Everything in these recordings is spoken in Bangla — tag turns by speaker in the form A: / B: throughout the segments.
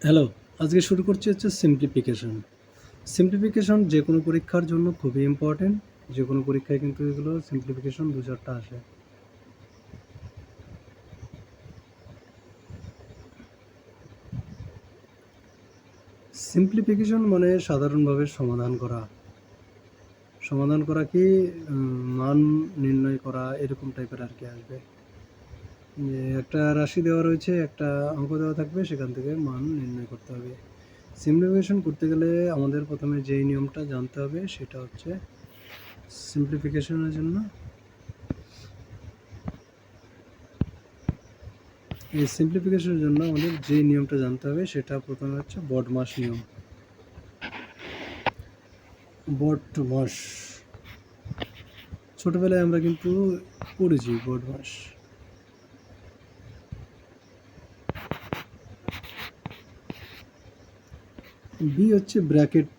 A: হ্যালো, আজকে শুরু করছি হচ্ছে সিম্পলিফিকেশন। সিম্পলিফিকেশন যে কোনো পরীক্ষার জন্য খুবই ইম্পর্টেন্ট। যে কোনো পরীক্ষায় কিন্তু এগুলো সিম্পলিফিকেশন ২-৪টা আসে। সিম্পলিফিকেশন মানে সাধারণভাবে সমাধান করা। সমাধান করা কি মান নির্ণয় করা এরকম টাইপের আর কি আসবে। যে একটা রাশি দেওয়া রয়েছে, একটা অঙ্ক দেওয়া থাকবে, সেখান থেকে মান নির্ণয় করতে হবে। সিম্পলিফিকেশন করতে গেলে আমাদের প্রথমে যেই নিয়মটা জানতে হবে সেটা হচ্ছে সিম্পলিফিকেশনের জন্য এই সিম্পলিফিকেশনের জন্য আমাদের যে নিয়মটা জানতে হবে সেটা প্রথমে হচ্ছে বডমাস নিয়ম। বডমাস ছোটবেলায় আমরা কিন্তু পড়েছি বডমাস। বি হচ্ছে ব্র্যাকেট,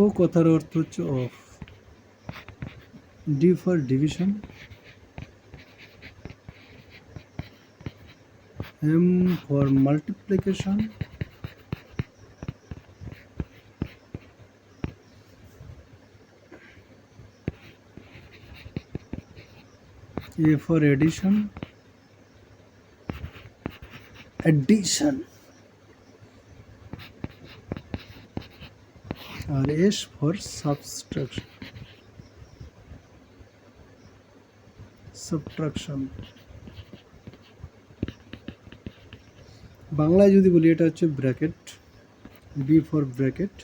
A: ও কথার অর্থ হচ্ছে of, D for division, M for multiplication, A for addition, addition, আর এস ফর সাবস্ট্রাকশন, সাবট্রাকশন। বাংলায় যদি বলি এটা হচ্ছে ব্র্যাকেট, বি ফর ব্র্যাকেট।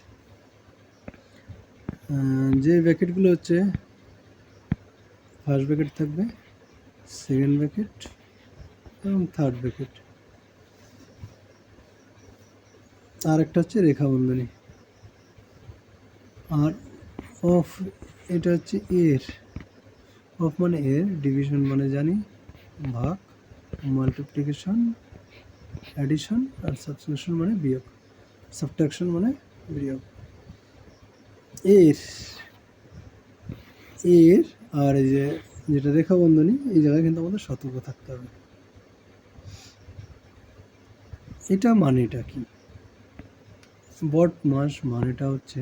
A: যে ব্র্যাকেটগুলো হচ্ছে ফার্স্ট ব্র্যাকেট থাকবে, সেকেন্ড ব্র্যাকেট এবং থার্ড ব্র্যাকেট। আর একটা হচ্ছে রেখা বন্ধনী। আর অফ এটা হচ্ছে এর, অফ মানে এর, ডিভিশন মানে জানি ভাগ, মাল্টিপ্লিকেশন, অ্যাডিশন, আর সাবট্রাকশন মানে বিয়োগ, সাবট্রাকশন মানে বিয়োগ। এর এর আর এই যে যেটা রেখা বন্ধনী, এই জায়গায় কিন্তু আমাদের সতর্ক থাকতে হবে। এটা মানেটা কি? বডমাস মানেটা হচ্ছে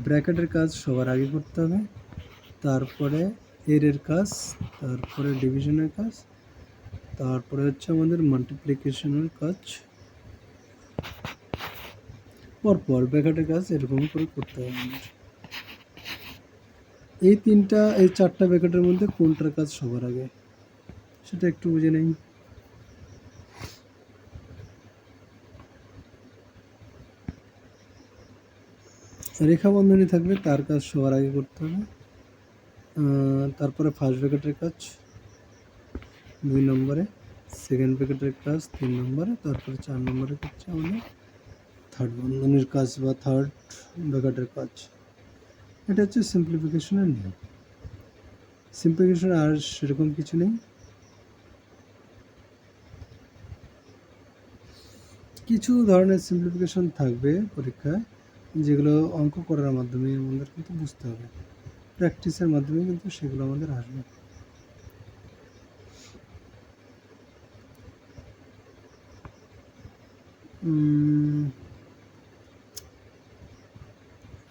A: ব্র্যাকেটের কাজ সবার আগে করতে হবে, তারপরে এর কাজ, তারপরে ডিভিশনের কাজ, তারপরে হচ্ছে আমাদের মাল্টিপ্লিকেশনের কাজ, পরপর ব্র্যাকেটের কাজ এরকম করে করতে হবে আমাদের। এই চারটা ব্র্যাকেটের মধ্যে কোনটার কাজ সবার আগে সেটা একটু বুঝে নেই। রেখা বন্ধনী থাকবে, তার কাজ সবার আগে করতে হবে, তারপরে ফার্স্ট ব্র্যাকেটের কাজ 2 নম্বরে, সেকেন্ড ব্র্যাকেটের কাজ 3 নম্বরে, তারপরে 4 নম্বরে হচ্ছে আমাদের থার্ড বন্ধনীর কাজ বা থার্ড ব্র্যাকেটের কাজ। এটা হচ্ছে সিম্পলিফিকেশনের নিয়ম। সিম্পলিফিকেশন আর সেরকম কিছু নেই। কিছু ধরনের সিম্পলিফিকেশন থাকবে পরীক্ষায়, যেগুলো অঙ্ক করার মাধ্যমে আমাদের কিন্তু বুঝতে হবে, প্র্যাকটিসের মাধ্যমে কিন্তু সেগুলো আমাদের আসবে।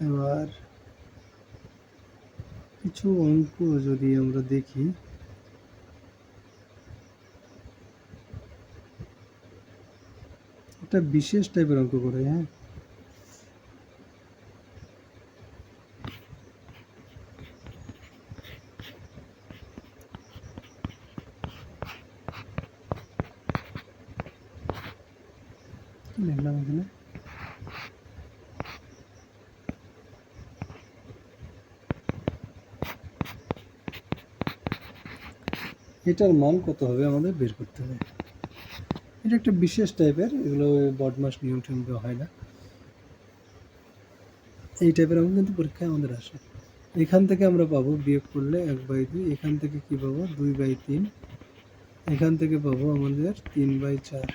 A: এবার কিছু অঙ্ক যদি আমরা দেখি, একটা বিশেষ টাইপের অঙ্ক করে, হ্যাঁ, কি লিখলাম এখানে, এটার মান কত হবে আমাদের বের করতে হবে। এটা একটা বিশেষ টাইপের, এগুলো বদমাস নিয়ম টিয়ম হয় না, এই টাইপের অঙ্ক কিন্তু পরীক্ষায় আমাদের আসে। এখান থেকে আমরা পাবো বিয়োগ করলে 1/2, এখান থেকে কি পাবো 2/3, এখান থেকে পাবো আমাদের 3/4,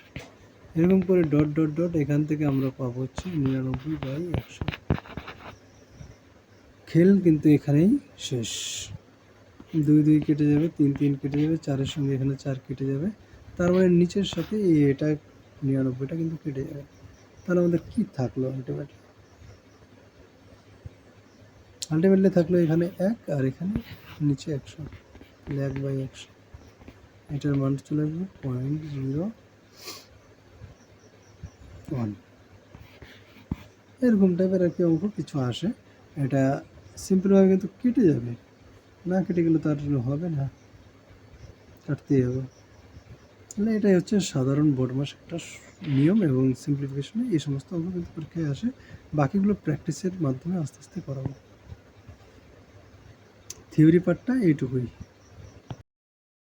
A: এরকম করে ডট ডট ডট, এখান থেকে আমরা পাবো হচ্ছে 99/100। খেল কিন্তু এখানেই শেষ। 2 2 কেটে যাবে, 3 3 কেটে যাবে, 4-এর সঙ্গে এখানে 4 কেটে যাবে। তার মানে নিচের সাথে এটা 99টা কিন্তু কেটে যাবে। তাহলে আমাদের কি থাকলো আল্টিমেটলি? আল্টিমেটলি থাকলো এখানে 1 আর এখানে নিচে 100, তাহলে 1/100। এটার মান চলে আসবে 0.01। এরকম টাইপের আর কি অঙ্ক কিছু আসে। এটা সিম্পলভাবে কিন্তু কেটে যাবে, না কেটে গেলে তার হবে না, কাটতেই হবে। তাহলে এটাই হচ্ছে সাধারণ বোর্ডমাস একটা নিয়ম এবং সিম্পলিফিকেশনে এই সমস্ত অঙ্ক কিন্তু পরীক্ষায় আসে। বাকিগুলো প্র্যাকটিসের মাধ্যমে আস্তে আস্তে করাবো। থিওরি পার্টটা এইটুকুই।